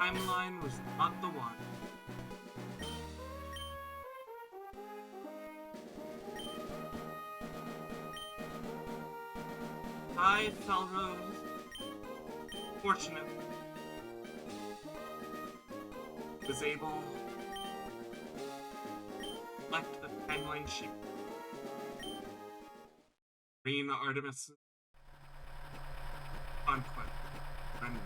timeline was not the one. I, Felrose, fortunate, was able to select a timeline sheet. Queen Artemis' conquest. Friendly.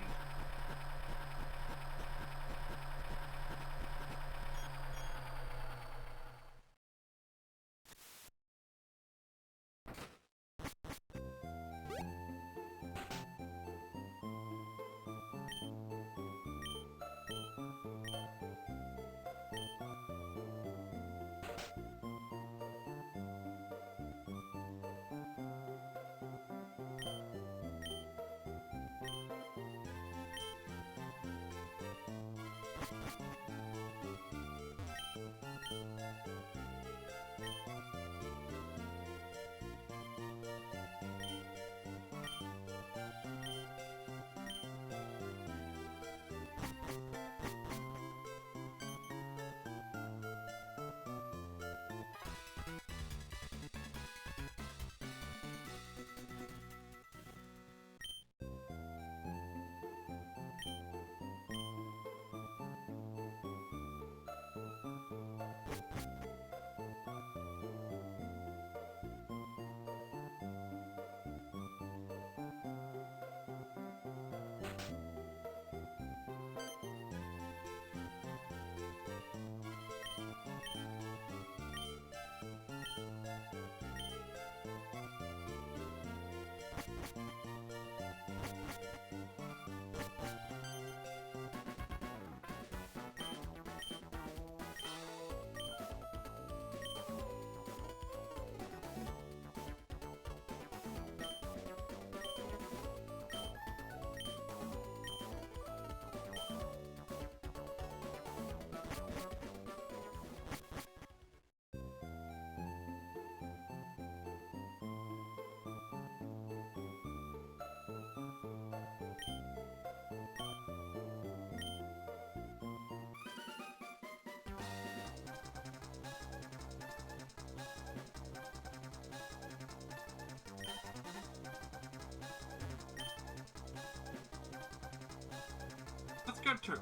Let's go to it.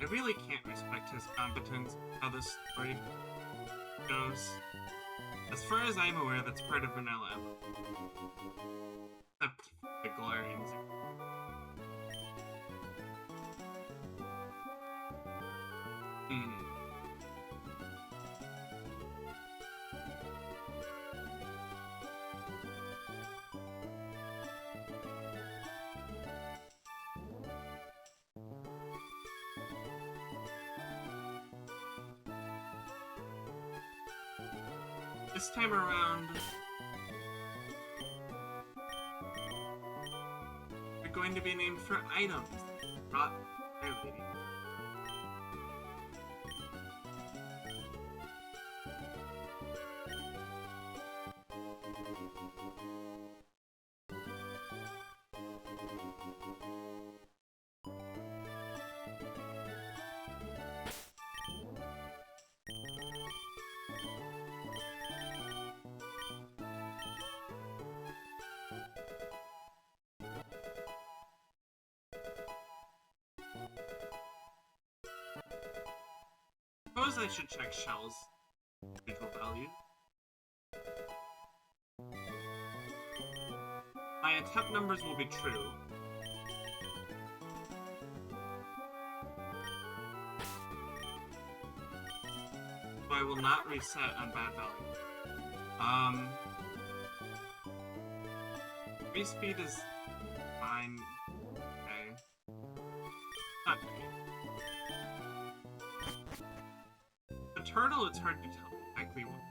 I really can't respect his competence, how this story goes. As far as I'm aware, that's part of Vanilla. Except the Galarians. This time around, we're going to be named for items brought by Lady. Suppose I should check Shell's individual value. My attempt numbers will be true. I will not reset on bad value. 3 speed is fine. Okay. Not great. The turtle, it's hard to tell exactly what.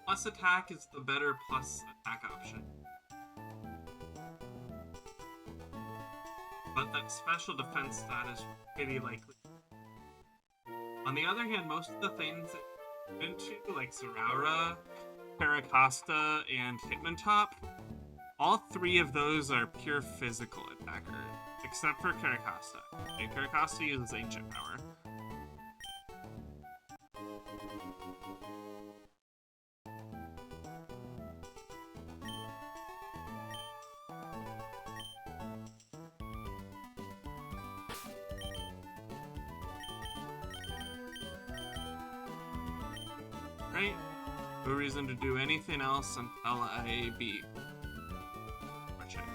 Plus attack is the better plus attack option. But that special defense stat is pretty likely. On the other hand, most of the things that into, like Zeraora, Paracosta, and Hitmontop, all 3 of those are pure physical attackers, except for Paracosta. Okay, Paracosta uses Ancient Power. Right? No reason to do anything else until I beat. Or check.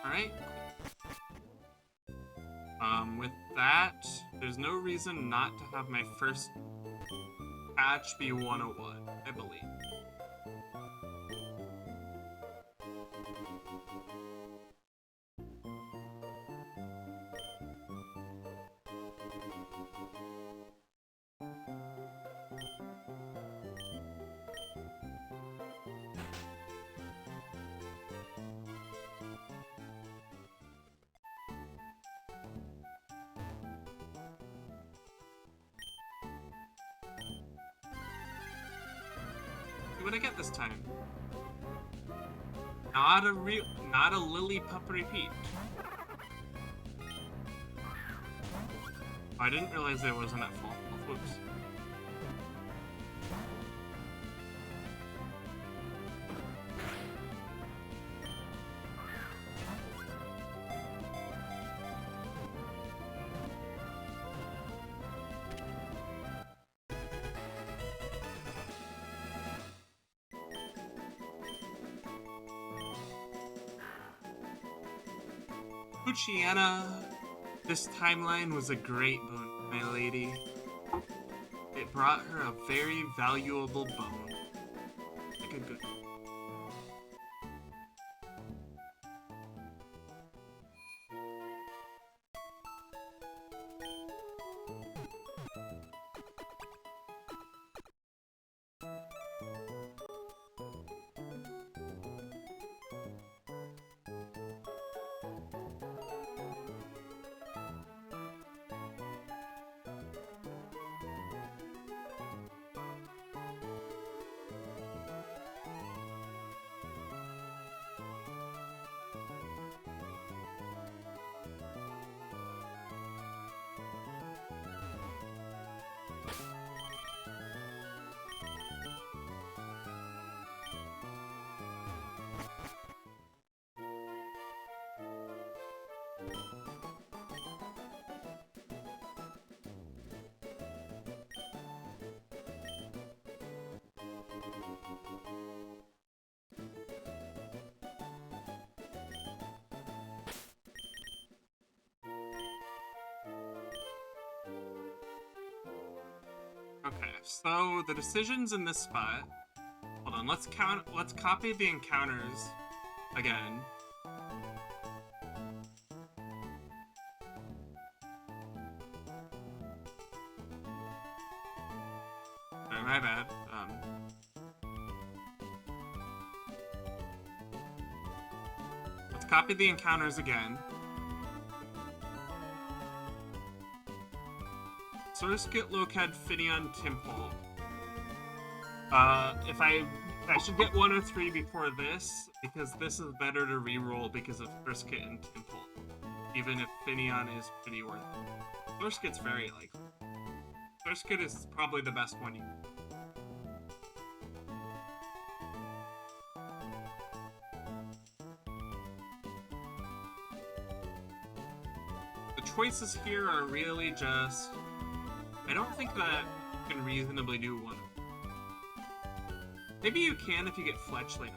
Alright. With that, there's no reason not to have my first patch be 101, I believe. What did I get this time? Not a Lillipup repeat. I didn't realize I wasn't at full health. Whoops. Luciana, this timeline was a great boon, my lady. It brought her a very valuable bone. Like a good one. so the decisions in this spot. Hold on, let's copy the encounters again. Sorry, my bad. Let's copy the encounters again. Surskit, Lokad, Finion, Timple. If I should get 1 or 3 before this, because this is better to reroll because of Surskit and Timple. Even if Finion is pretty worth it. Surskit's very likely. Surskit is probably the best one. The choices here are really just... I don't think that you can reasonably do one. Maybe you can if you get Fletchling.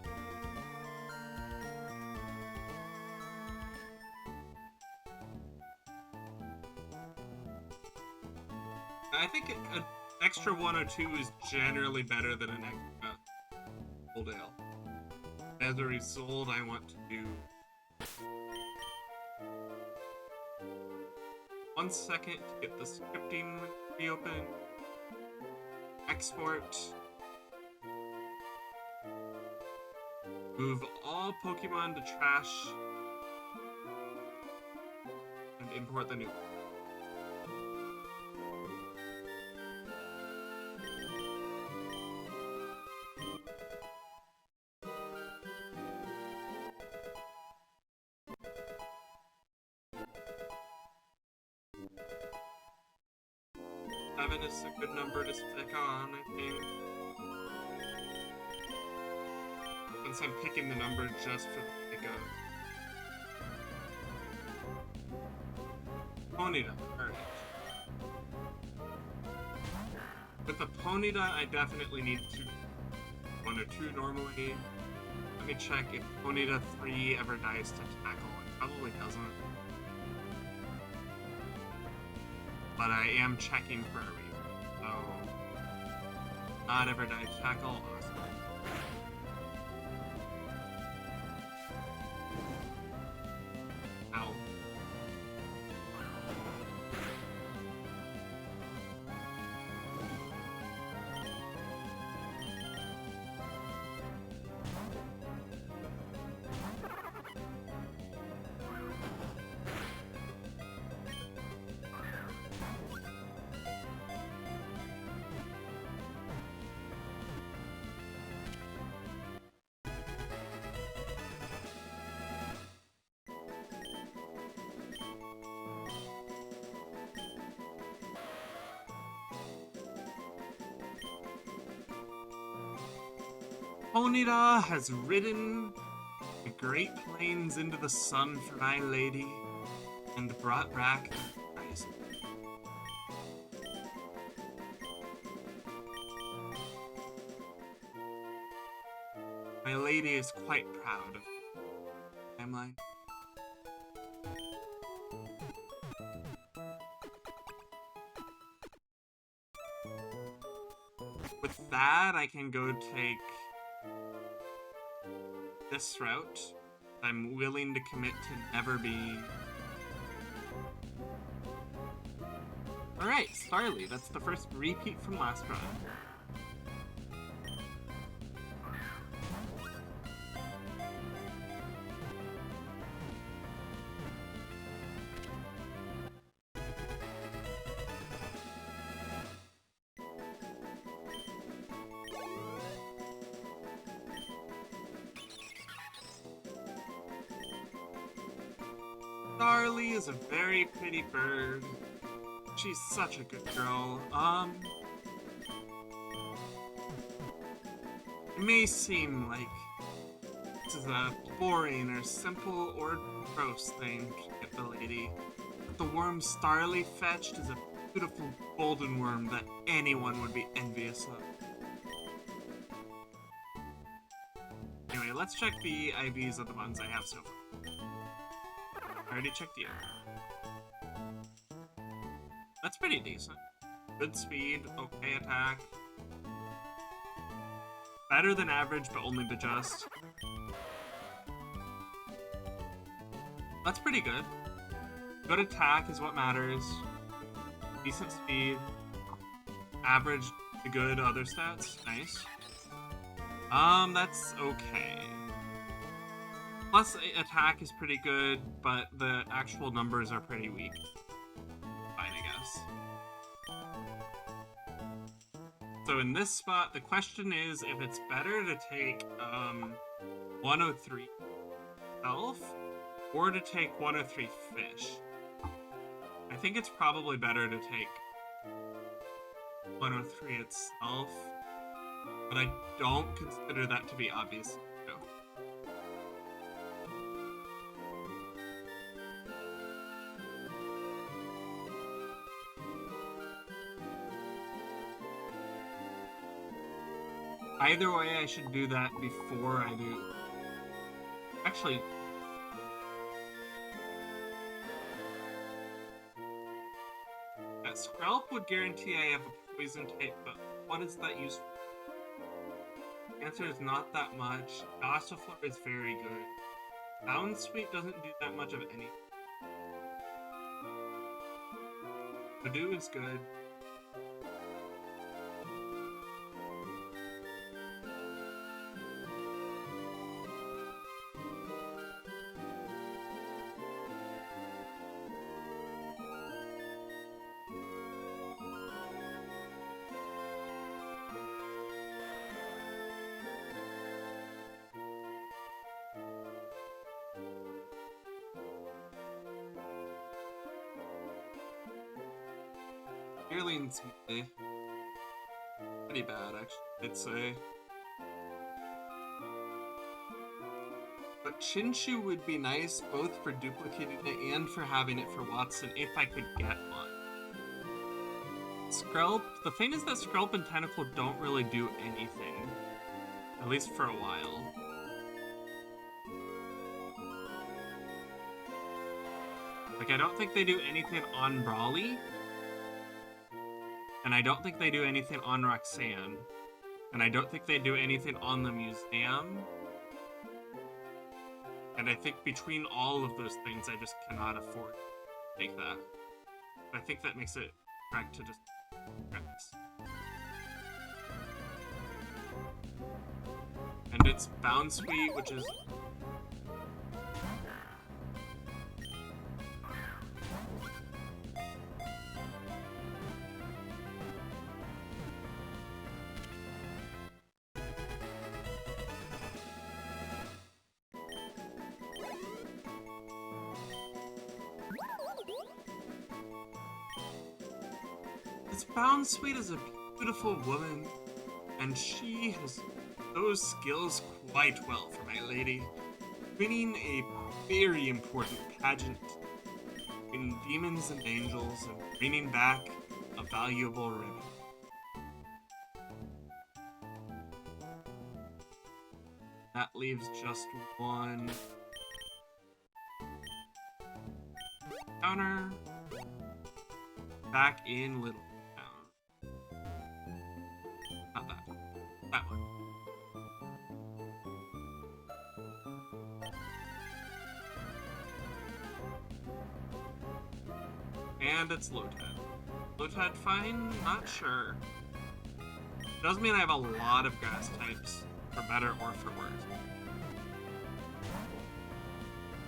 I think an extra 1 or 2 is generally better than an extra Old Ale. As a result, I want to do... 1 second to get the scripting reopened. Export. Move all Pokemon to trash. And import the new one. Seven is a good number to stick on, I think. Since I'm picking the number just for the pick of Ponyta, alright. With a Ponyta, I definitely need 1 or 2 normally. Let me check if Ponyta 3 ever dies to tackle. It probably doesn't. But I am checking for a reason. So, not ever die to tackle. Awesome. Ow. Ponyta has ridden the Great Plains into the sun for my lady, and brought back the horizon. My lady is quite proud of me. Am I? With that, I can go take this route. I'm willing to commit to never being. Alright, Starly, that's the first repeat from last run. Starly is a very pretty bird. She's such a good girl. It may seem like this is a boring or simple or gross thing to get the lady, but the worm Starly fetched is a beautiful golden worm that anyone would be envious of. Anyway, let's check the IVs of the ones I have so far. I already checked you. That's pretty decent. Good speed, okay attack. Better than average, but only but just. That's pretty good. Good attack is what matters. Decent speed. Average to good other stats. Nice. That's okay. Plus, attack is pretty good, but the actual numbers are pretty weak. Fine, I guess. So in this spot, the question is if it's better to take 103 Elf or to take 103 Fish. I think it's probably better to take 103 itself, but I don't consider that to be obvious. No. Either way, I should do that before I do. Actually, that Skrelp would guarantee I have a poison type, but what is that used for? The answer is not that much. Gossifleur is very good. Bounsweet doesn't do that much of anything. Badoo is good. Earling's pretty bad, actually, I'd say. But Chinchu would be nice, both for duplicating it and for having it for Watson, if I could get one. Skrelp, the thing is that Skrelp and Tentacle don't really do anything. At least for a while. Like, I don't think they do anything on Brawly. And I don't think they do anything on Roxanne. And I don't think they do anything on the museum. And I think between all of those things, I just cannot afford to take that. I think that makes it correct to just press. And it's Bounsweet, which is... Bounsweet is a beautiful woman, and she has those skills quite well for my lady, winning a very important pageant in Demons and Angels and bringing back a valuable ribbon. That leaves just one counter back in Little. That one. And it's Lotad. Lotad fine? Not sure. Does mean I have a lot of grass types, for better or for worse.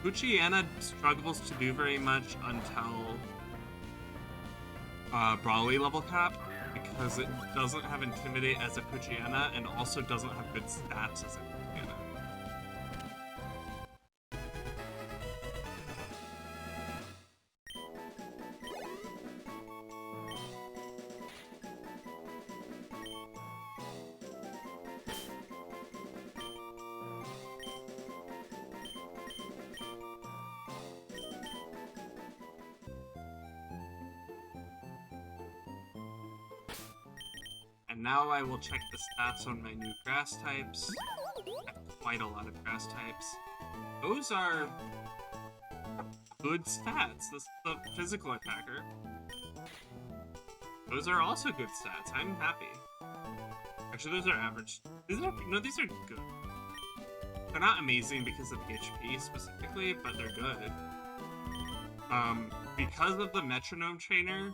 Poochyena struggles to do very much until Brawly level cap, because it doesn't have Intimidate as a Poochyena and also doesn't have good stats as a Poochyena. And now I will check the stats on my new grass types. I have quite a lot of grass types. Those are good stats. This is a physical attacker. Those are also good stats. I'm happy. Actually, those are average. These are good. They're not amazing because of the HP specifically, but they're good. Because of the metronome trainer,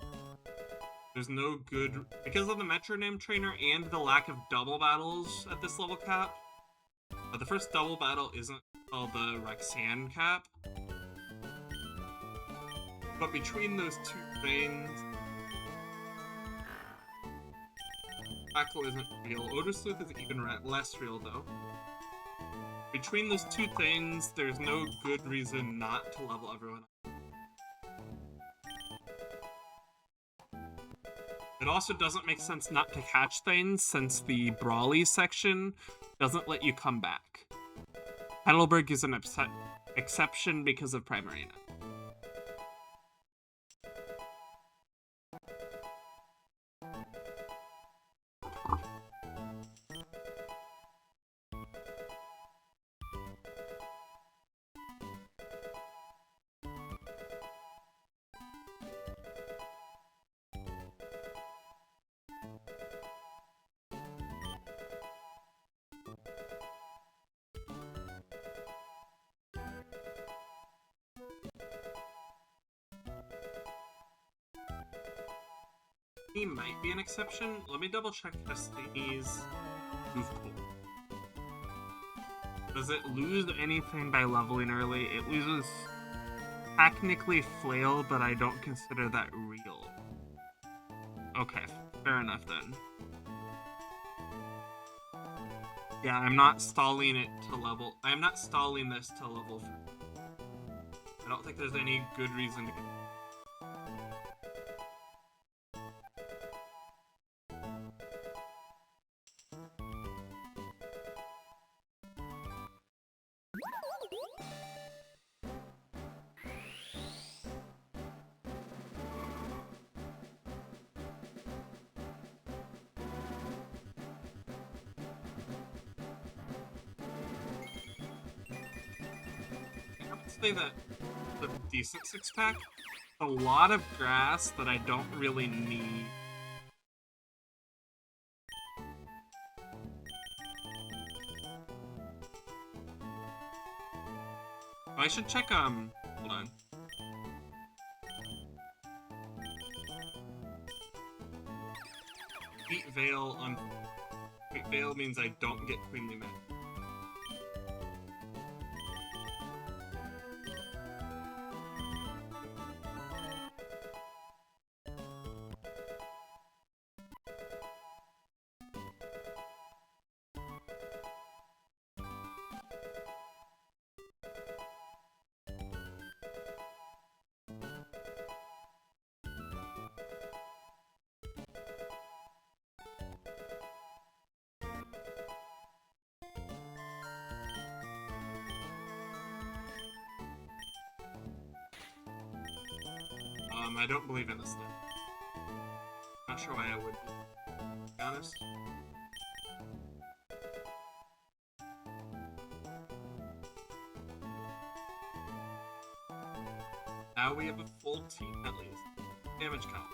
there's no good... Because of the metronome trainer and the lack of double battles at this level cap, the first double battle isn't called the Rexan cap. But between those two things... Crackle isn't real. Odor Sleuth is even less real, though. Between those two things, there's no good reason not to level everyone up. It also doesn't make sense not to catch things, since the Brawly section doesn't let you come back. Heidelberg is an exception because of Primarina. He might be an exception. Let me double check Destiny's move pool. Does it lose anything by leveling early? It loses technically Flail, but I don't consider that real. Okay, fair enough then. Yeah, I'm not stalling it to level... I'm not stalling this to level 3. I don't think there's any good reason to get... Say that the decent 6-pack, a lot of grass that I don't really need. Oh, I should check, hold on. Beat Veil on... Beat Veil means I don't get Queenly Magic. I don't believe in this thing. Not sure why I would, to be honest. Now we have a full team, at least. Damage count.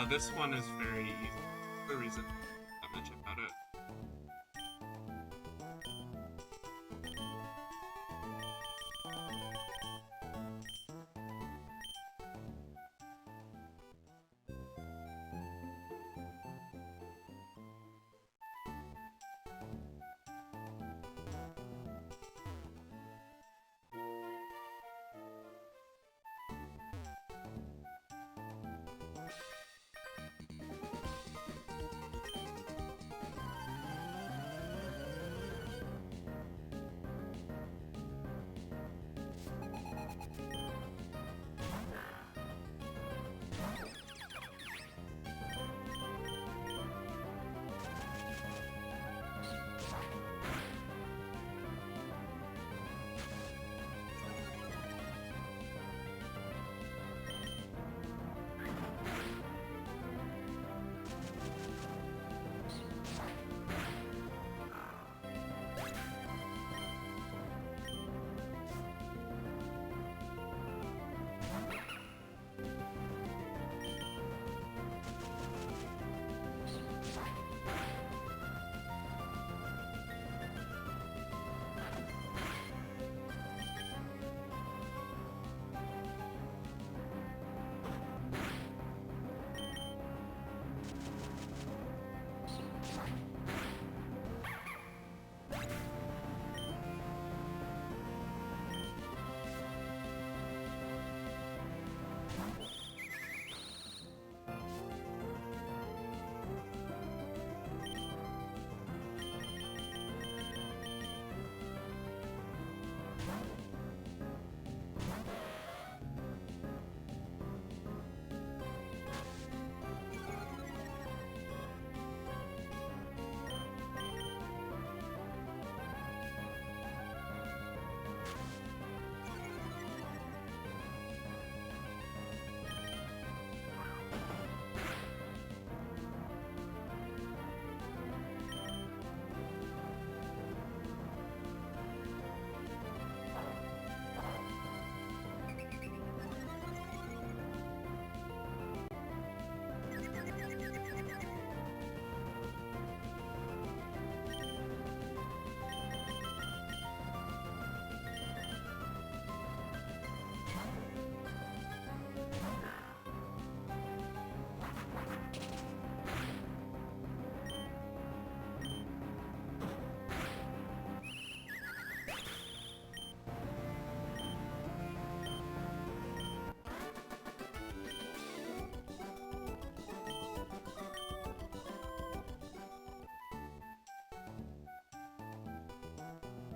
This one is very easy. No reason not much about it.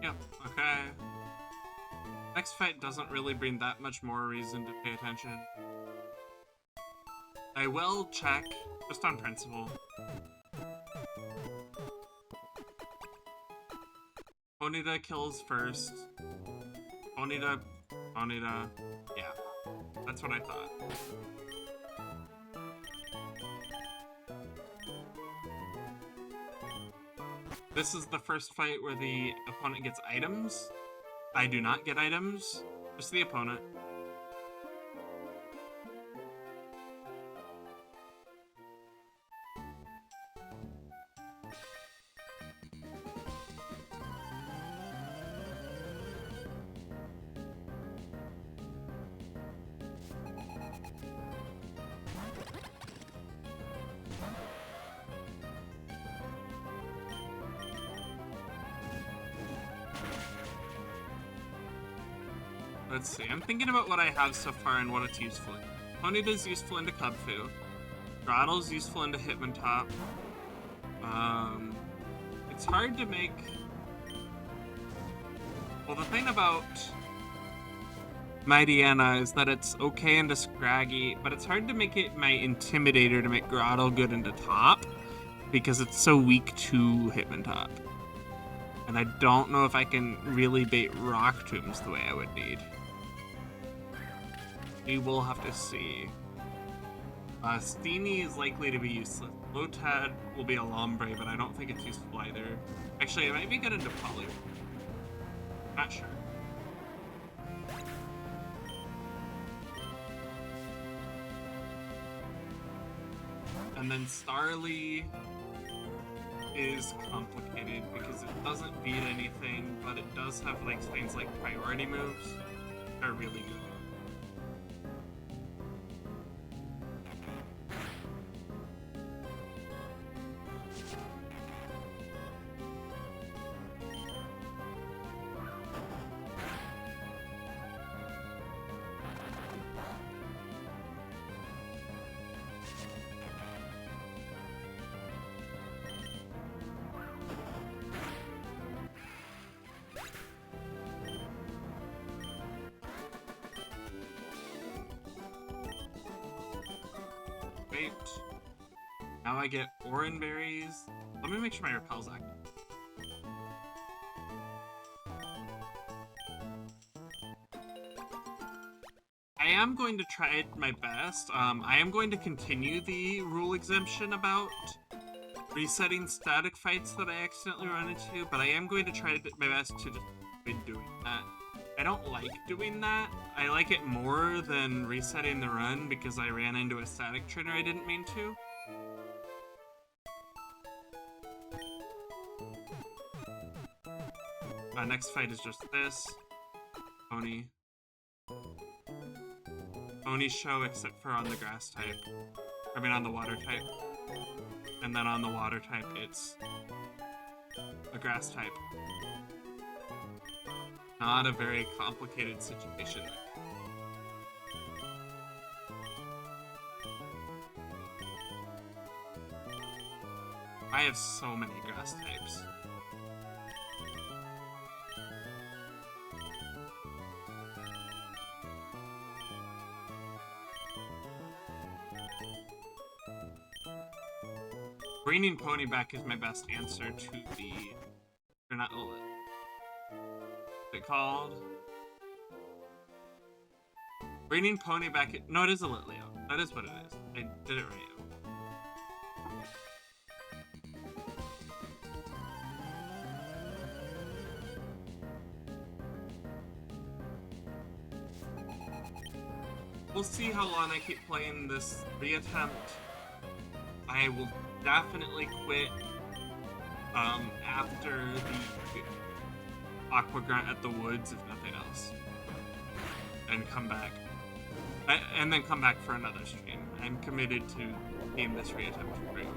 Yep, okay. Next fight doesn't really bring that much more reason to pay attention. I will check, just on principle. Onita kills first. Onita. Yeah, that's what I thought. This is the first fight where the opponent gets items. I do not get items, just the opponent. Let's see, I'm thinking about what I have so far and what it's useful in. Ponyta's useful into Kubfu. Throttle's useful into Hitmontop. It's hard to make... Well, the thing about Mightyena is that it's okay into Scraggy, but it's hard to make it my Intimidator to make Grottle good into Top, because it's so weak to Hitmontop. And I don't know if I can really bait Rock Tombs the way I would need. We will have to see. Steenie is likely to be useless. Lotad will be a Lombre, but I don't think it's useful either. Actually, it might be good into Poly. Not sure. And then Starly is complicated because it doesn't beat anything, but it does have like things like priority moves that are really good. Now I get Oran Berries. Let me make sure my repel's active. I am going to try my best. I am going to continue the rule exemption about resetting static fights that I accidentally run into, but I am going to try my best to just avoid doing that. I don't like doing that. I like it more than resetting the run because I ran into a static trainer I didn't mean to. Next fight is just this. Pony. Pony show except for on the grass type. I mean on the water type. And then on the water type it's a grass type. Not a very complicated situation. I have so many grass types. Bringing Pony back is my best answer to the... They're not... What's it called? Bringing Pony back... No, it is a Litleo. That is what it is. I did it right. We'll see how long I keep playing this reattempt. I will definitely quit after the Aqua Grunt at the Woods, if nothing else. And come back. And then come back for another stream. I'm committed to being this reattempt for a week.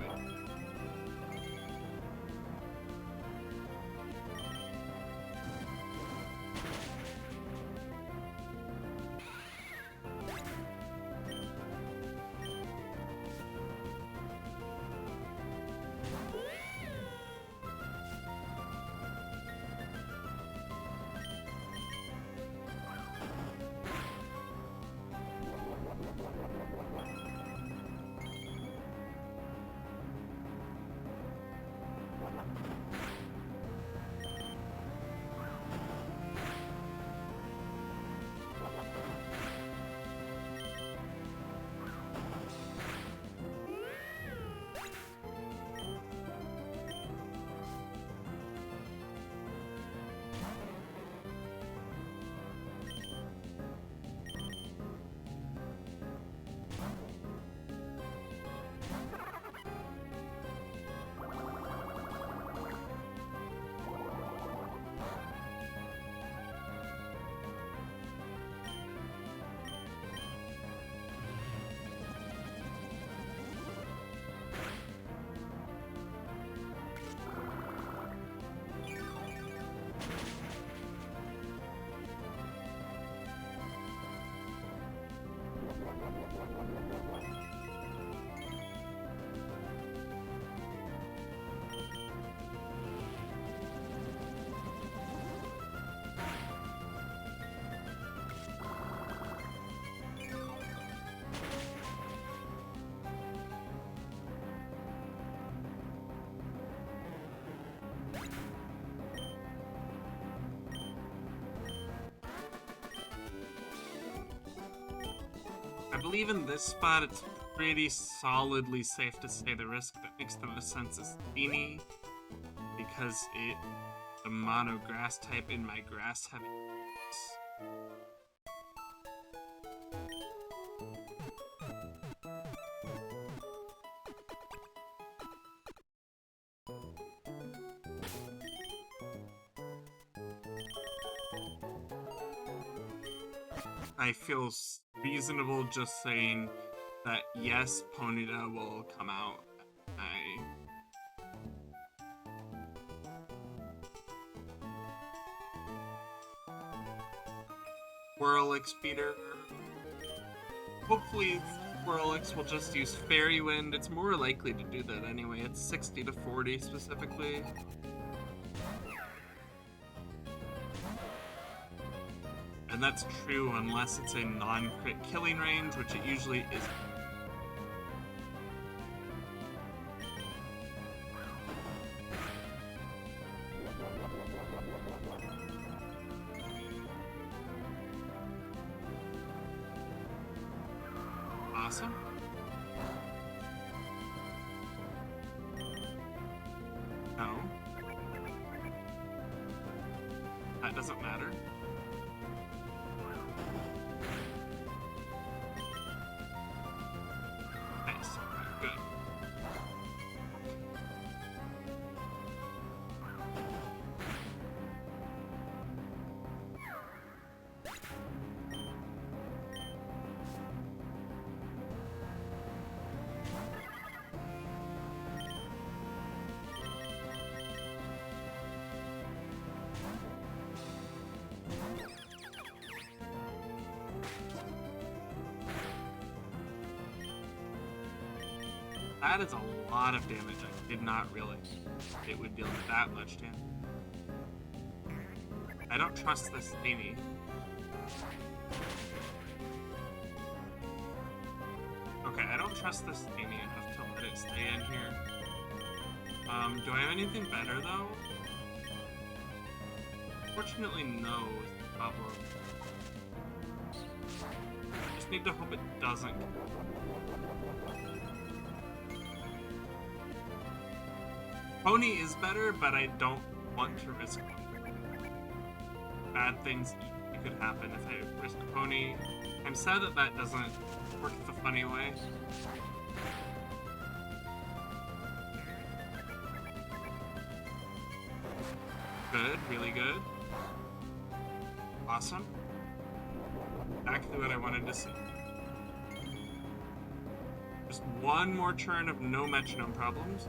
believe in this spot it's pretty solidly safe to say the risk that makes the most sense is Steenie, because it the mono grass type in my grass heavy. I feel reasonable just saying that yes, Ponyta will come out. Whirlix beater. Hopefully Whirlix will just use Fairy Wind. It's more likely to do that anyway. It's 60 to 40 specifically. And that's true unless it's a non-crit killing range, which it usually isn't. Awesome. No. That doesn't matter. Nice. Good. That is a lot of damage. I did not realize it would deal that much damage. I don't trust this Steenie. Okay, I don't trust this Steenie enough to let it stay in here. Do I have anything better though? Fortunately, no is the problem. I just need to hope it doesn't. Pony is better, but I don't want to risk bad things could happen if I risk Pony. I'm sad that that doesn't work the funny way. Good, really good. Awesome. Exactly what I wanted to see. Just one more turn of no metronome problems.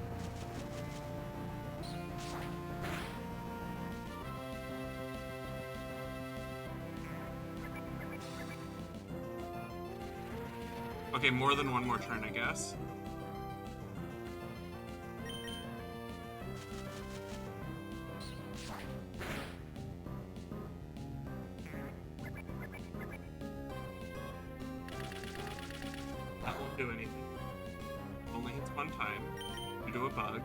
Okay, more than one more turn, I guess. That won't do anything. Only hits one time due to a bug.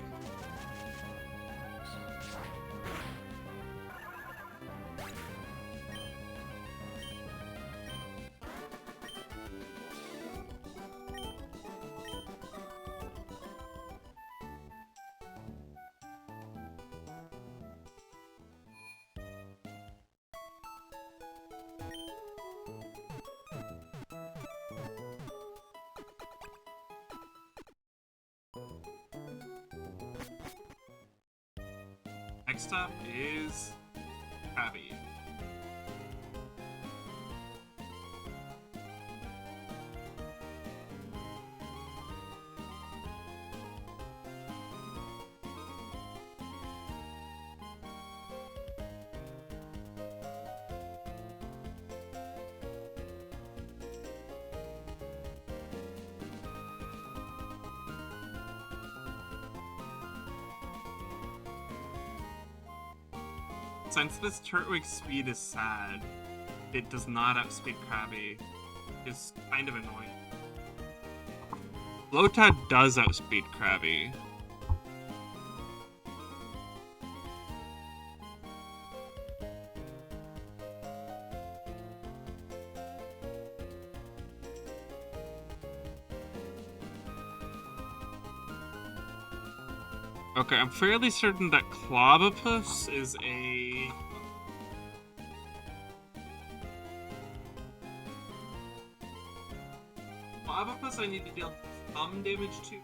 Next up is Abby. Since this Turtwig's speed is sad, it does not outspeed Krabby. It's kind of annoying. Lotad does outspeed Krabby. Okay, I'm fairly certain that Clobopus is a... Clobopus I need to deal some damage to.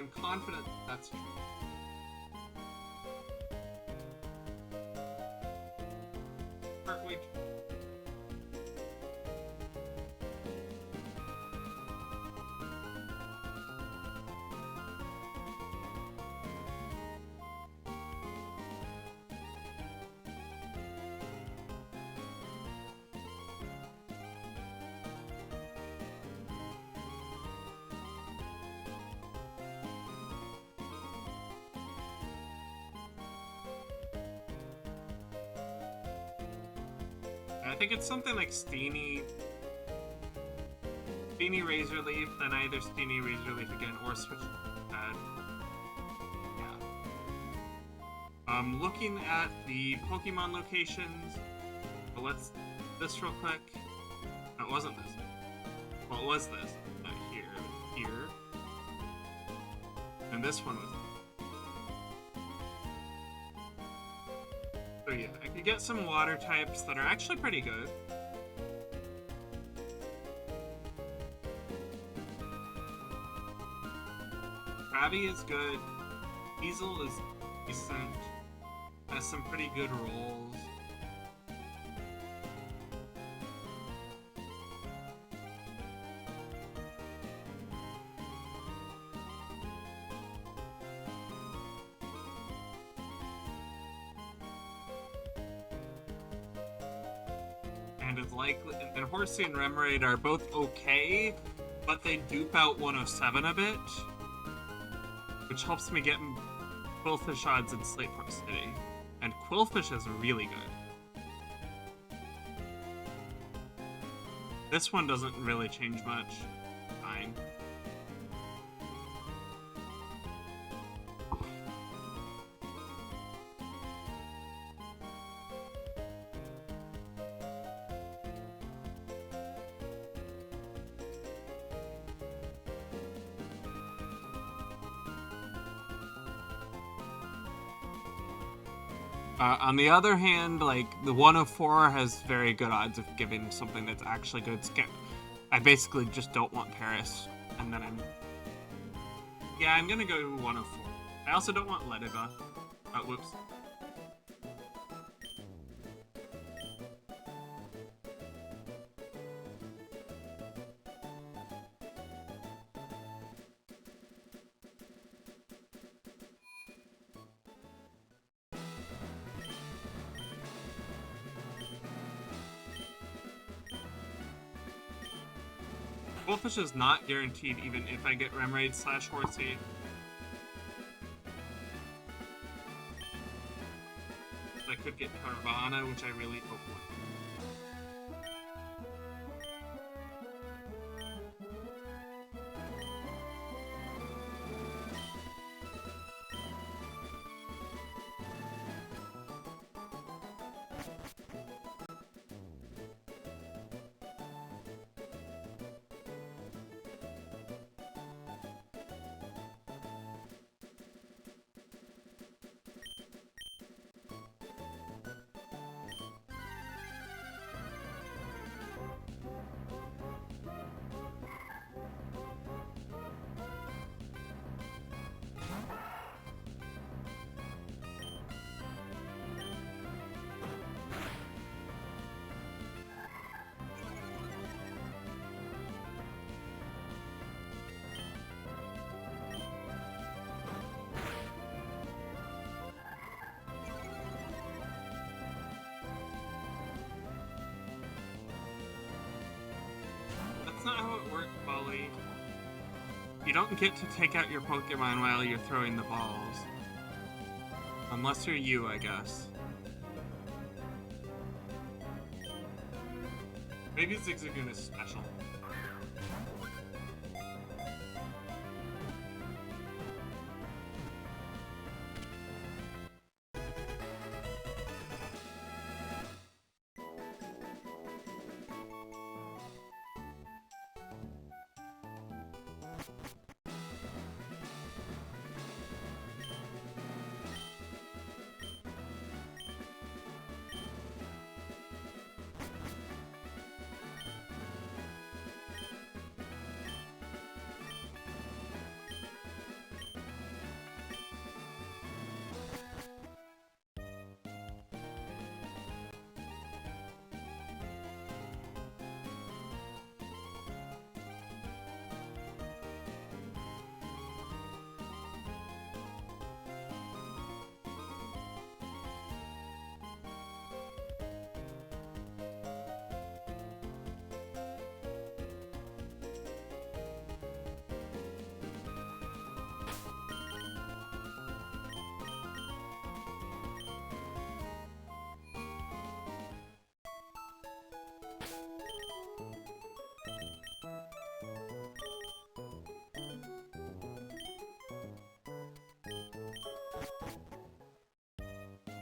I'm confident that's true. Wait. I think it's something like Steenie Razor Leaf, then either Steenie Razor Leaf again or switch to Pad. Yeah. Looking at the Pokemon locations. Well, let's this real quick. No, it wasn't this. Well, it was this. Here. And this one was. So yeah, I could get some water types that are actually pretty good. Krabby is good. Weasel is decent. Has some pretty good rolls. And it's likely, and Horsey and Remoraid are both okay, but they dupe out 107 a bit, which helps me get Quillfish odds in Slate Park City. And Quillfish is really good. This one doesn't really change much. Fine. On the other hand, like, the 104 has very good odds of giving something that's actually good. I basically just don't want Paris, and then yeah, I'm gonna go 104. I also don't want Lediva. Whoops. Quillfish is not guaranteed even if I get Remoraid / Horsey. I could get Carvana, which I really hope won't. Not how it works, Polly. You don't get to take out your Pokemon while you're throwing the balls. Unless you're you, I guess. Maybe Zigzagoon is special.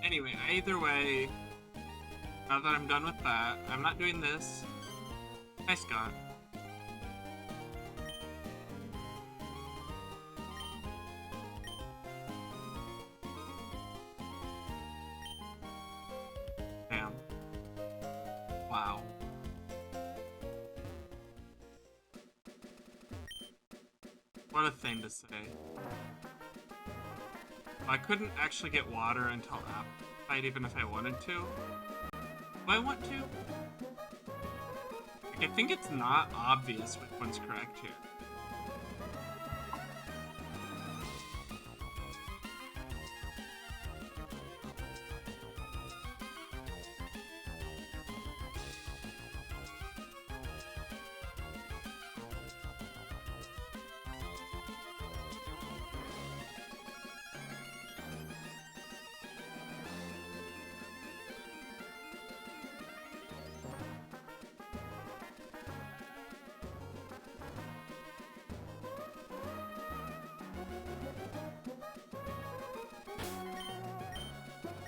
Anyway, either way, now that I'm done with that, I'm not doing this. Hi, Scott. Damn. Wow. What a thing to say. I couldn't actually get water until after the fight, even if I wanted to. Do I want to? Like, I think it's not obvious which one's correct here.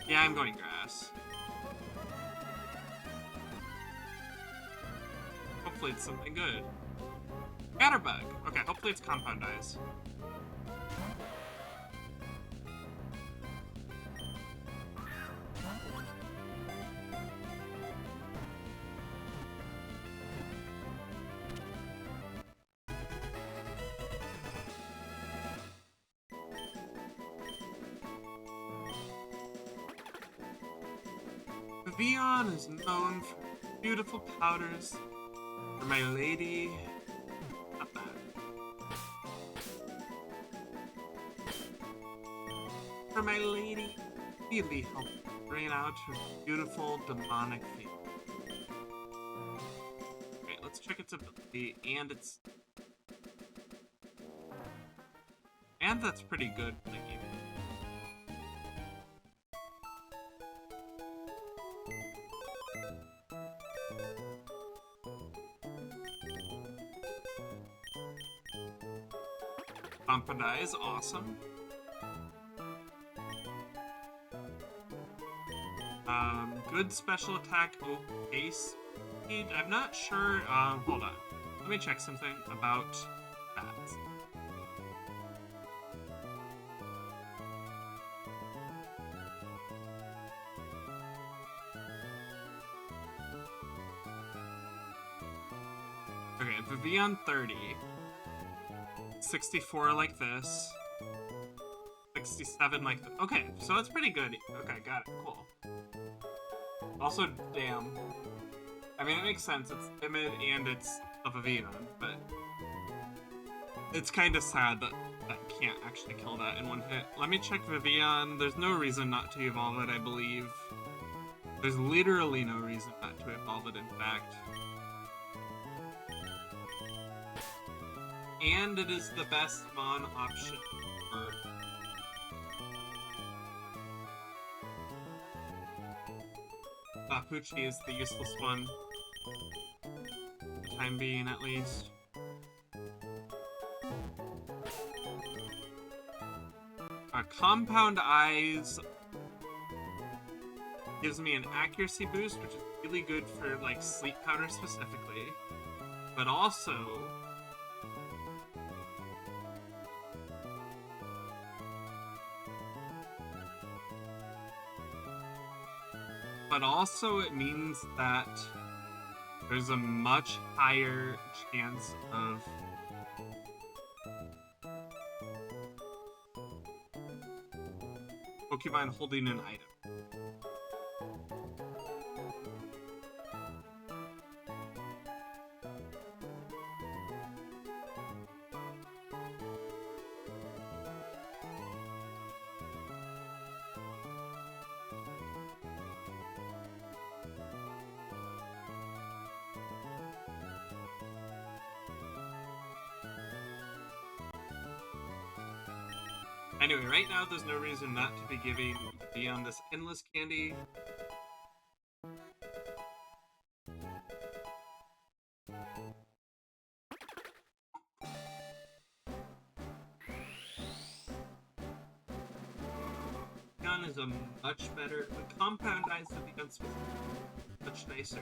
Yeah, I'm going grass. Hopefully it's something good. Scatterbug! Okay, hopefully it's compound eyes. Vion is known for beautiful powders. For my lady, not bad. For my lady, really helped drain out her beautiful demonic feet. Okay, let's check its ability and its. And that's pretty good. Like, Pampada is awesome. Good special attack, okay speed. I'm not sure. Hold on. Let me check something about that. Okay, Vivian 30. 64 like this. 67 like this. Okay, so that's pretty good. Okay, got it. Cool. Also, damn. I mean, it makes sense. It's timid and it's a Vivian, but it's kind of sad that that can't actually kill that in one hit. Let me check Vivian. There's no reason not to evolve it, I believe. There's literally no reason not to evolve it, in fact. And it is the best Mon option ever. Poochie is the useless one. For the time being, at least. Compound Eyes gives me an accuracy boost, which is really good for, like, sleep powder specifically. But also... it means that there's a much higher chance of Pokemon holding an item. Anyway, right now there's no reason not to be giving Beyond this endless candy. Truck-kun is a much better... The compound-ized Vion is much nicer.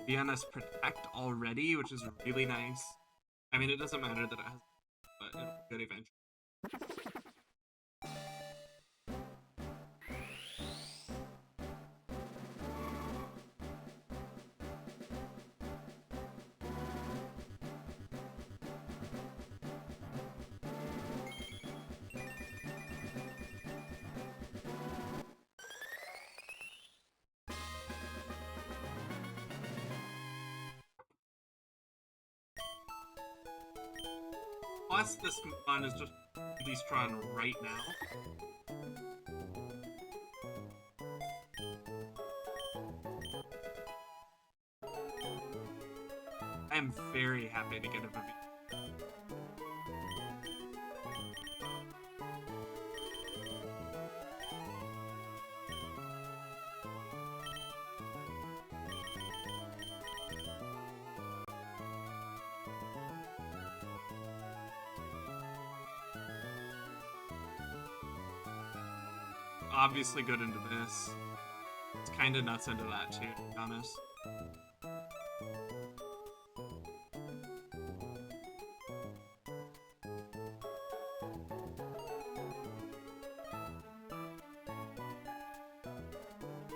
Vion has Protect already, which is really nice. I mean, it doesn't matter that it has... but it'll be good eventually. Plus, this one is just really strong right now. I am very happy to get a Vivi. Obviously good into this. It's kind of nuts into that too, to be honest.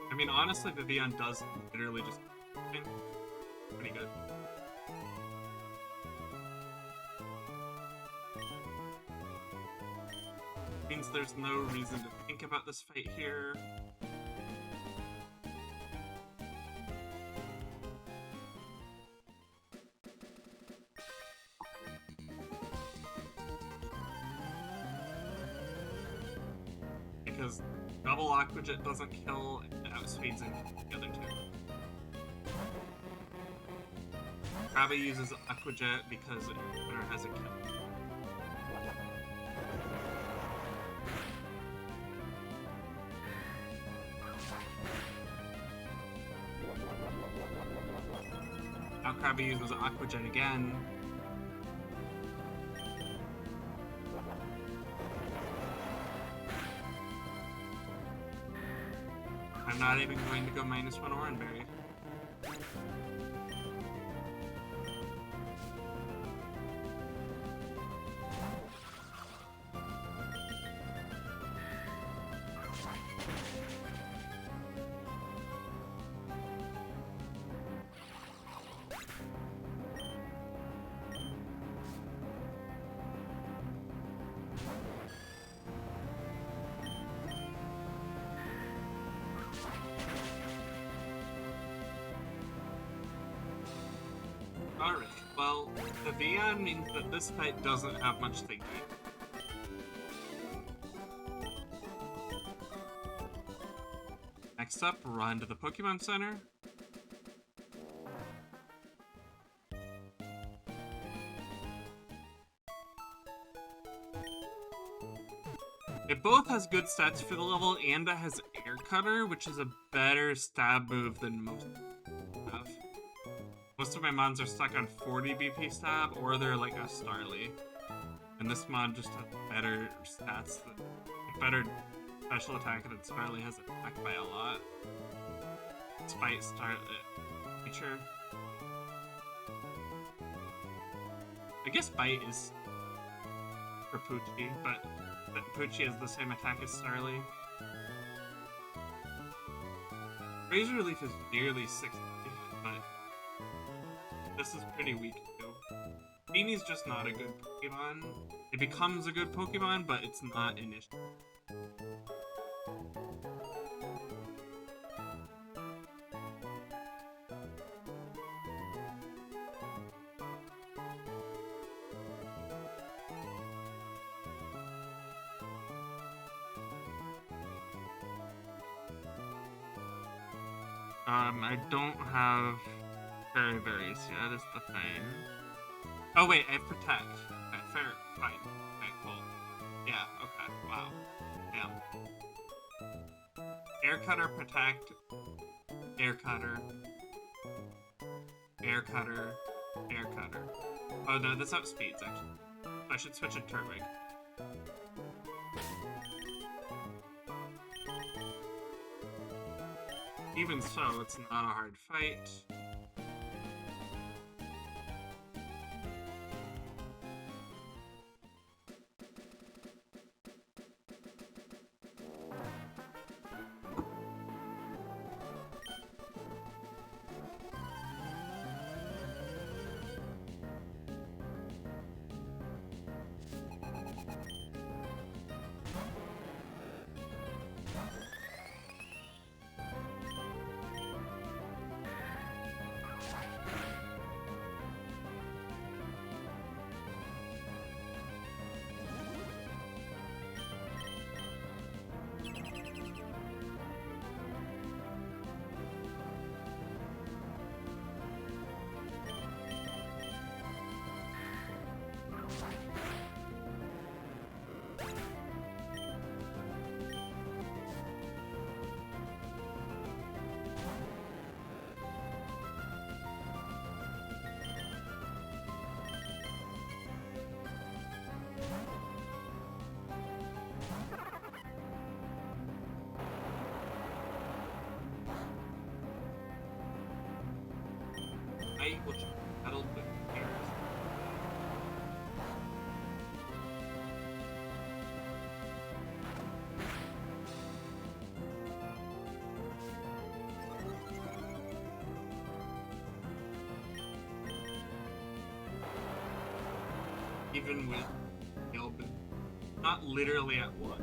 I mean, honestly, Vivian does literally just pretty good. Means there's no reason to think about this fight here. Because double Aquajet doesn't kill and outspeeds in the other two. Krabby uses Aquajet because it has a kill. Now Krabby uses Aquajet again. I'm not even going to go -1 Oranberry. Alright, well, the Vion means that this fight doesn't have much thinking. Next up, run to the Pokemon Center. It both has good stats for the level, and it has Air Cutter, which is a better stab move than most have. Most of my mons are stuck on 40 BP stab, or they're like a Starly. And this mod just has better stats, better special attack than Starly has attack by a lot. Despite feature. I guess Bite is for Poochie, but Poochie has the same attack as Starly. Razor Leaf is nearly 60, but this is pretty weak too. Beanie's just not a good Pokemon. It becomes a good Pokemon, but it's not initially. I don't have berries yet, is the thing. Oh wait, I have Protect. Okay, fair, fine. Okay, cool. Yeah, okay, wow. Air cutter, protect. Air cutter. Air cutter. Air cutter. Oh no, this outspeeds actually. I should switch it to Turtwig. Even so, it's not a hard fight. I will battle with ears. Even with Gilbert, not literally at one.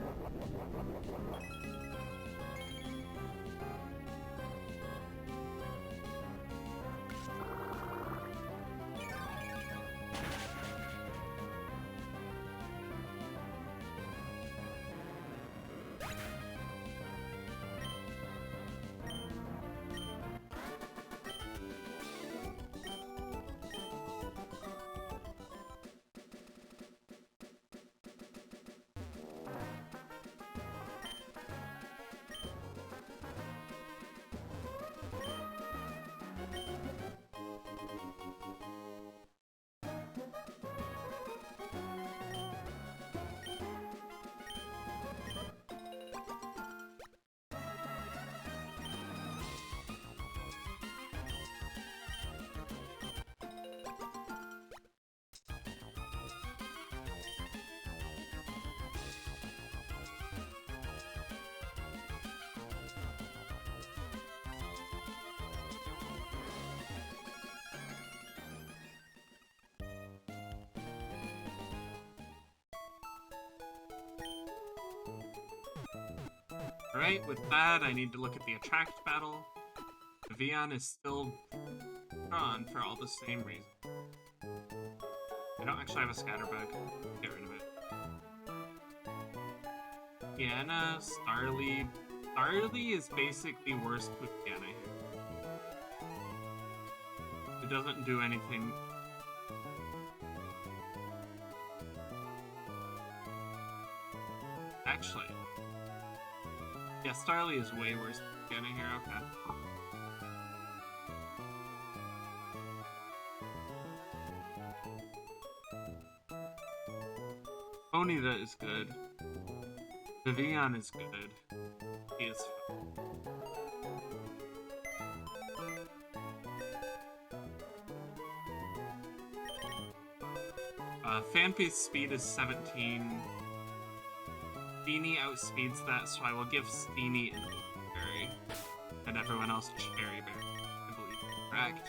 Alright, with that, I need to look at the Attract battle. The Vion is still drawn for all the same reasons. I don't actually have a Scatterbug. Get rid of it. Diana, Starly. Starly is basically worse with Diana here. It doesn't do anything. Actually. Yeah, Starly is way worse than Diana here, okay. Onita is good. Vivian is good. He is fun. Fanpi's speed is 17. Steenie outspeeds that, so I will give Steenie an Berry. And everyone else Cherry Berry, I believe. Correct.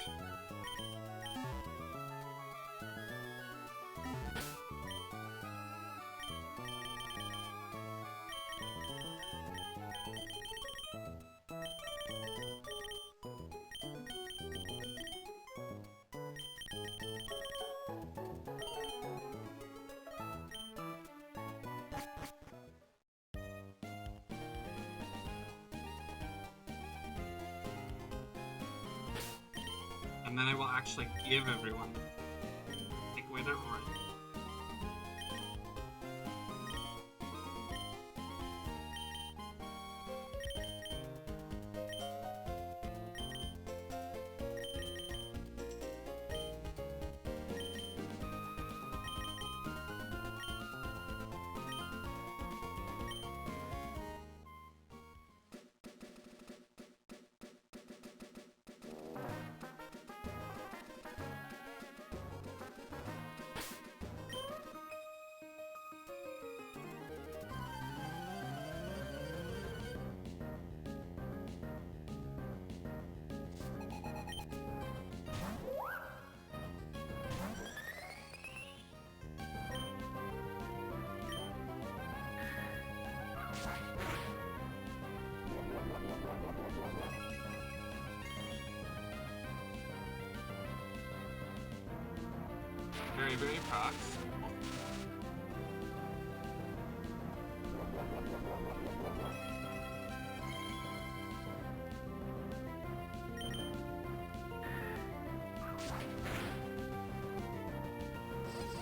And then I will actually give everyone, take away their orange. Cherry Berry procs.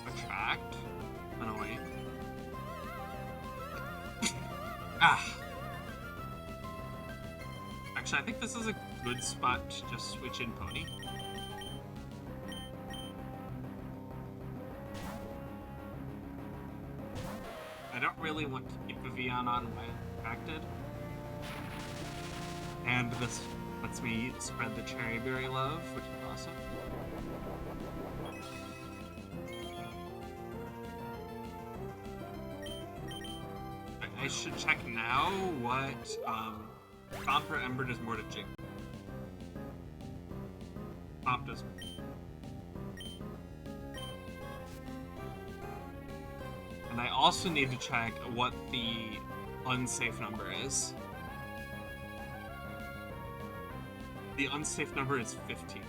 Attract. Annoying. Ah! Actually, I think this is a good spot to just switch in Pony. I don't really want to keep Vivian on when attracted. And this lets me spread the Cherry Berry love, which is awesome. I should check now what Comp or Ember does more to Jig. Comp does more. And I also need to check what the unsafe number is. The unsafe number is 15.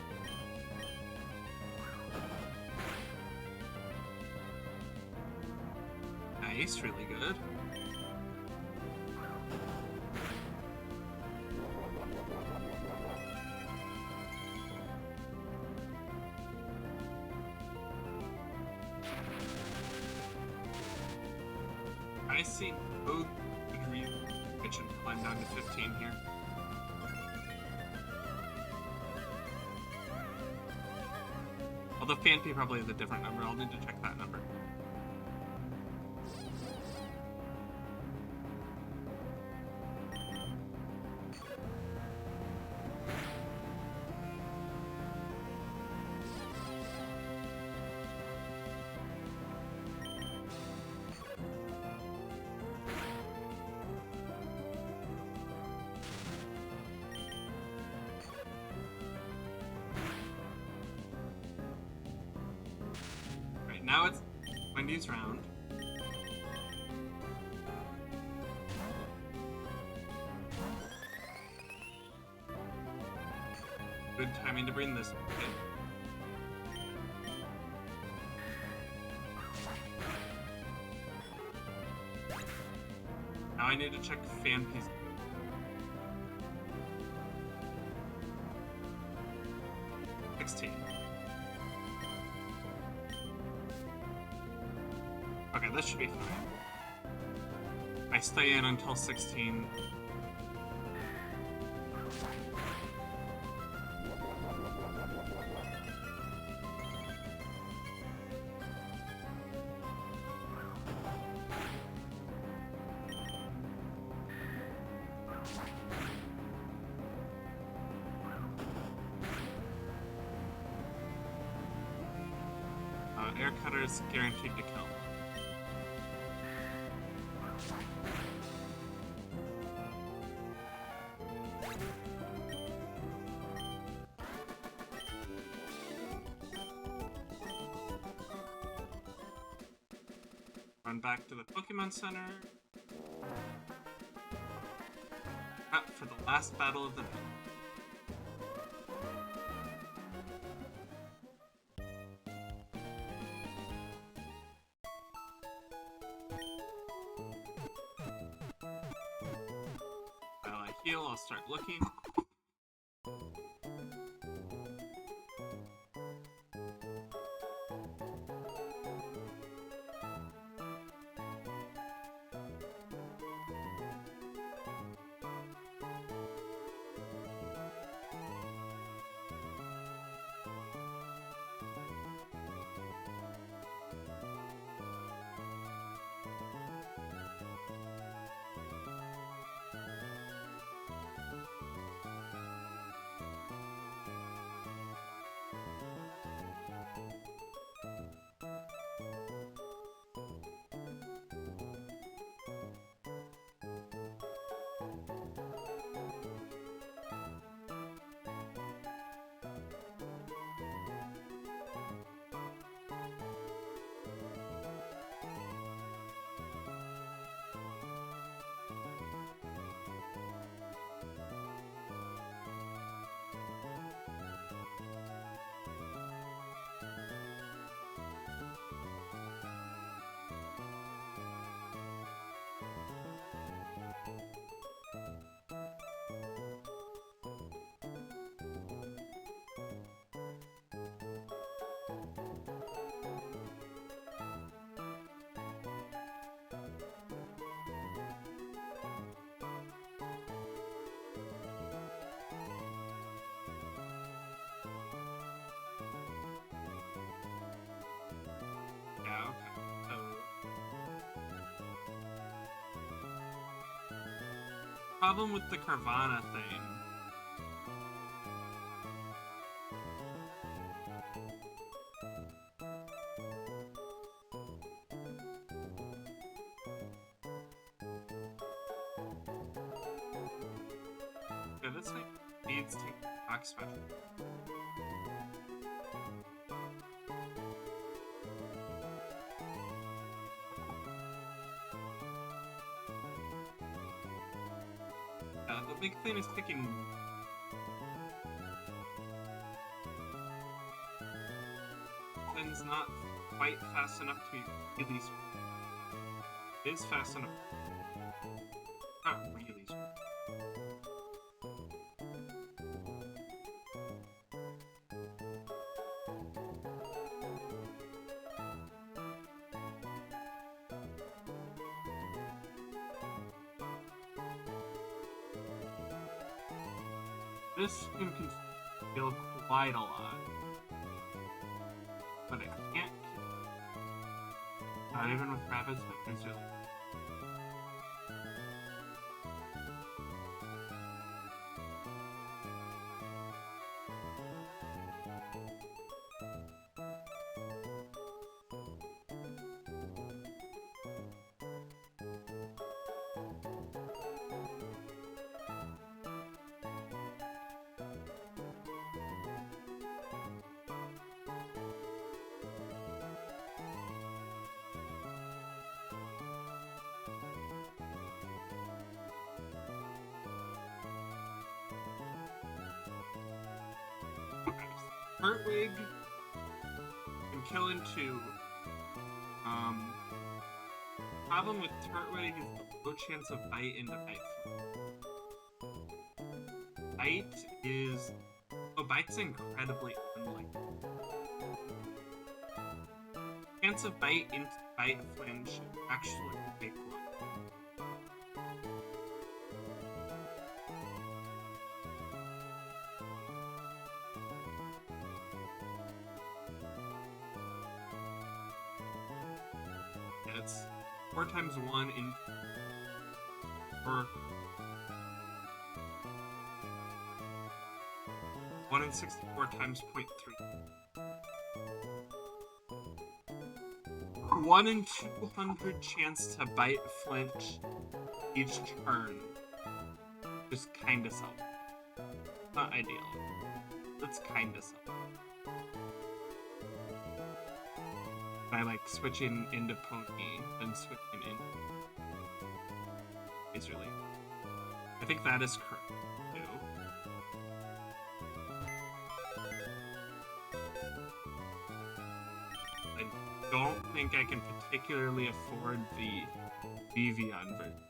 Nice, really good. I see no good reason it should climb down to 15 here. Although Fanpy probably is a different number, I'll need to check that number. Now it's Wendy's round. Good timing to bring this in. Now I need to check Fanpy's. Okay, this should be fine. I stay in until 16. Air Cutter is guaranteed to kill. Run back to the Pokemon Center. Prep for the last battle of the night. While I heal, I'll start looking. problem with the Carvana thing. Yeah, this thing needs to rock special. The big thing is taking. Thing's not quite fast enough to be really smooth. It is fast enough. Not really smooth. This game can feel quite a lot, but it can't. Not even with rapids, but it's really. Hertwig can kill into. Problem with Hertwig is the low chance of bite into bite. Bite is. Oh, bite's incredibly unlikely. Chance of bite into bite flinch is actually a big one. It's 4 times 1 in. Or 1 in 64 times 0.3. 1 in 200 chance to bite flinch each turn. Just kinda self. Not ideal. That's kinda self. By like switching into pony, then switching in. Is really. I think that is correct too. I don't think I can particularly afford the Vivian version.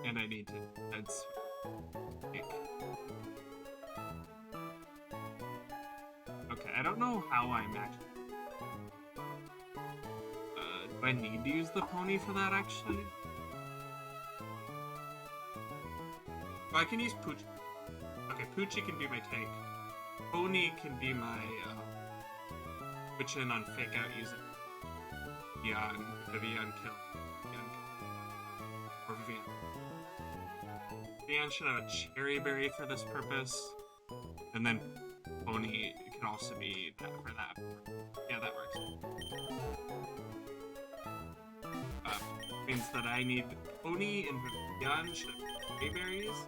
And I need to. That's. Okay, I don't know how I'm actually. Do I need to use the pony for that actually? Oh, I can use Poochie. Okay, Poochie can be my tank. Pony can be my switch in on fake out using Vivian kill. Or Vivian. Vivian should have a cherry berry for this purpose. And then Pony can also be that for that. Yeah, that works. Means that I need Pony and Vivian should have cherry berries.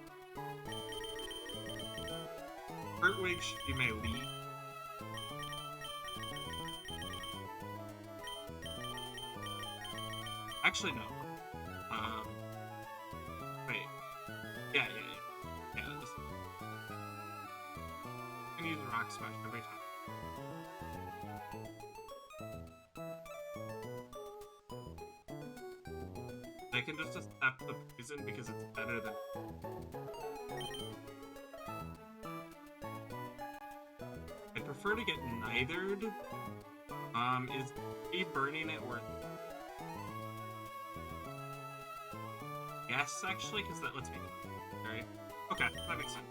Hertwig should be my lead. Actually, no. Wait. Yeah. This. I'm gonna use a rock smash every time. I can just accept the poison because it's better than. I'd prefer to get nethered. Is me burning it worth it? Yes, actually, because that lets me. Right? Okay, that makes sense.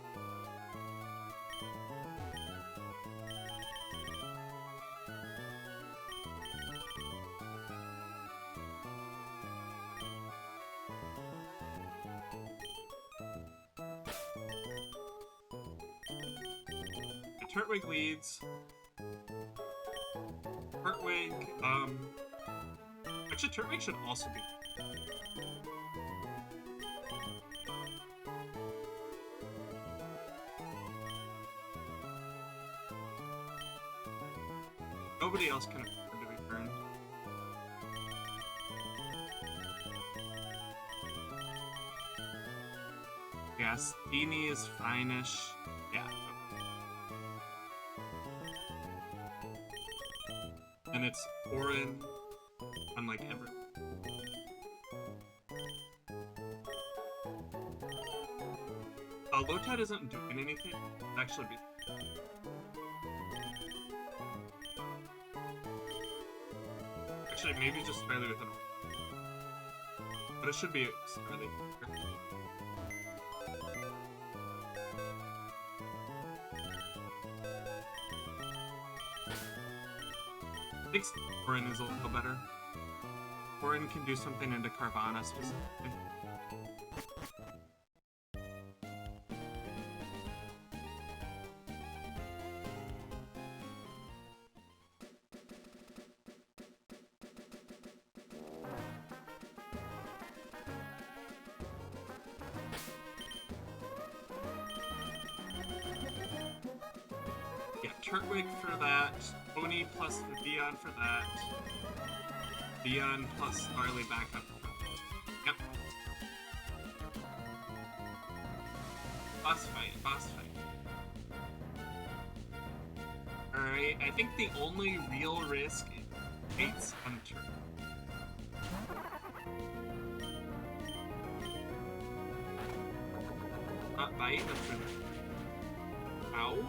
Turtwig leads. Turtwig, actually, Turtwig should also be. Nobody else can afford to be burned. Yeah, Steenie is fine-ish. Yeah. And it's Orin, unlike ever. Lotad isn't doing anything. Actually, be. Actually, maybe just barely within. But it should be fairly. I think Orin is a little better. Orin can do something into Carvana specifically. Yeah, Turtwig for that. Oni plus Vion for that. Vion plus Barley backup. Yep. Boss fight, boss fight. Alright, I think the only real risk is Fate's Hunter. Not bite, that's really. Ow.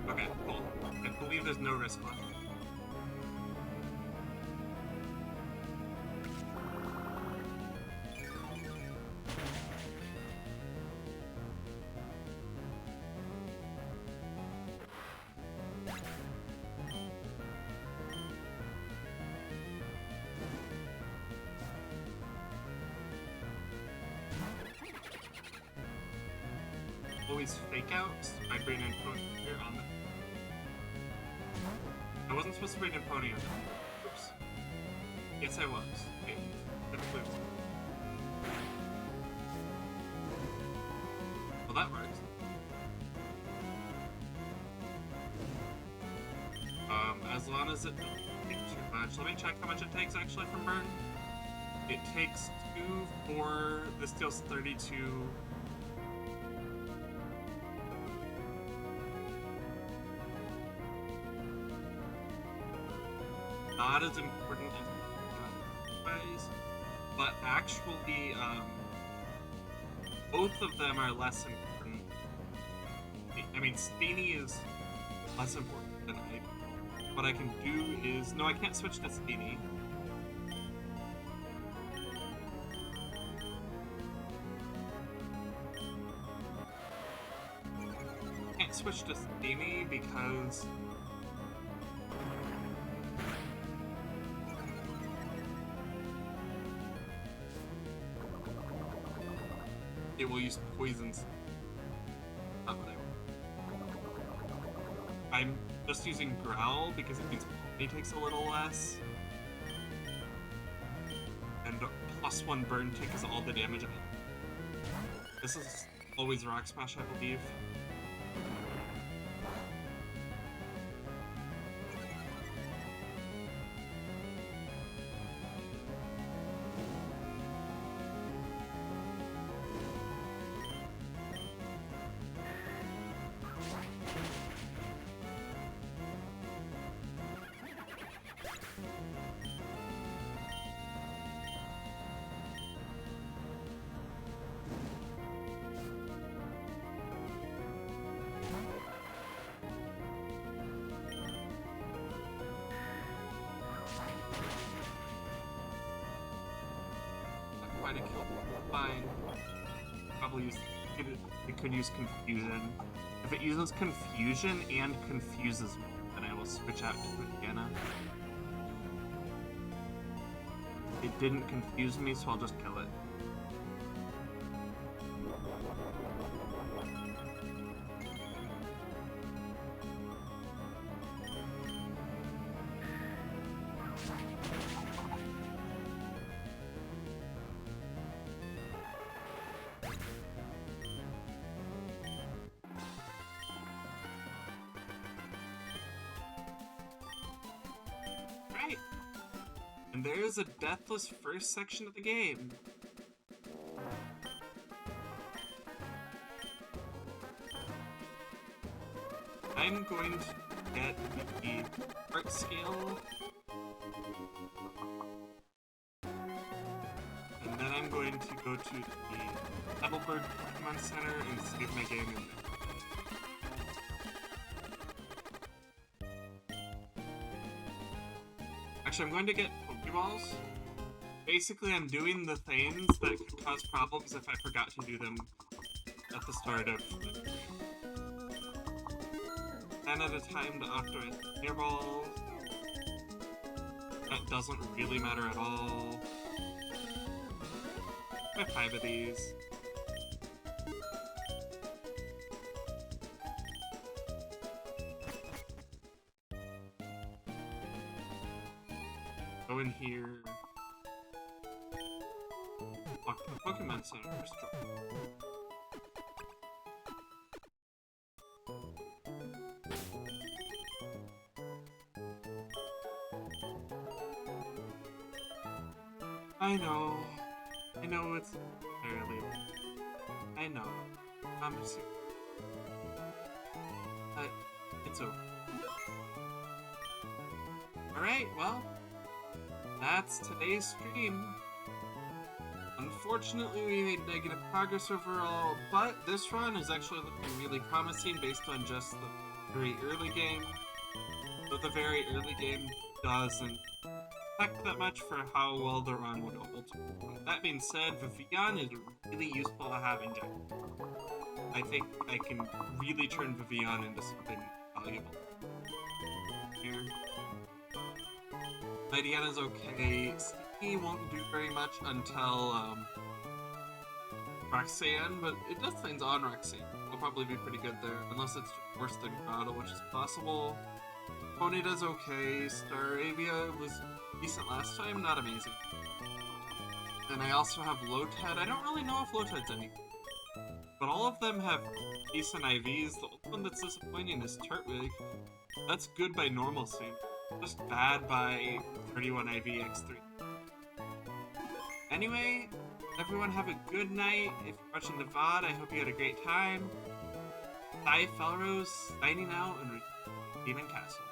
Okay, cool. I believe there's no risk left. Always fake out. I bring in Pony here on the. I wasn't supposed to bring in Pony on that. Oops. Yes, I was. Okay. That's blue. Well, that works. As long as it doesn't take too much. Let me check how much it takes actually from burn. It takes 2, 4. This deals 32. Not as important as guys, but actually, both of them are less important. I mean, Steenie is less important than I. What I can do is no, I can't switch to Steenie. Can't switch to Steenie because. It will use poisons. Not what I want. I'm just using Growl because it means it takes a little less. And +1 burn tick is all the damage of it. This is always Rock Smash, I believe. try to kill them. Fine. Probably use it could use confusion. If it uses confusion and confuses me, then I will switch out to Indiana. It didn't confuse me, so I'll just kill it. Right. And there's a deathless first section of the game. I'm going to get the art scale. And then I'm going to go to the Heidelberg Pokemon Center and save my game in there. Actually, I'm going to get Pokeballs. Basically, I'm doing the things that could cause problems if I forgot to do them at the start of the stream. 10 at a time to optimize Airballs. That doesn't really matter at all. Try 5 of these. Go in here. Walk to the Pokemon Center. I know it's fairly late. I know. I'm just... But it's over. Alright, well, that's today's stream. Unfortunately, we made negative progress overall, but this run is actually looking really promising based on just the very early game. Though the very early game doesn't affect that much for how well the run would ultimately. That being said, Vivian is really useful to have in general. I think I can really turn Vivian into something valuable. Here. Mightyana's okay. He won't do very much until Roxanne, but it does things on Roxanne. It'll probably be pretty good there, unless it's just worse than Grotto, which is possible. Ponyta's okay. Staravia was decent last time, not amazing. And I also have Lotad. I don't really know if Lotad's any, but all of them have decent IVs. The only one that's disappointing is Turtwig. That's good by normal standards, just bad by 31 IV X3. Anyway, everyone have a good night. If you're watching the VOD, I hope you had a great time. Ty Felrose signing out and Demon Castle.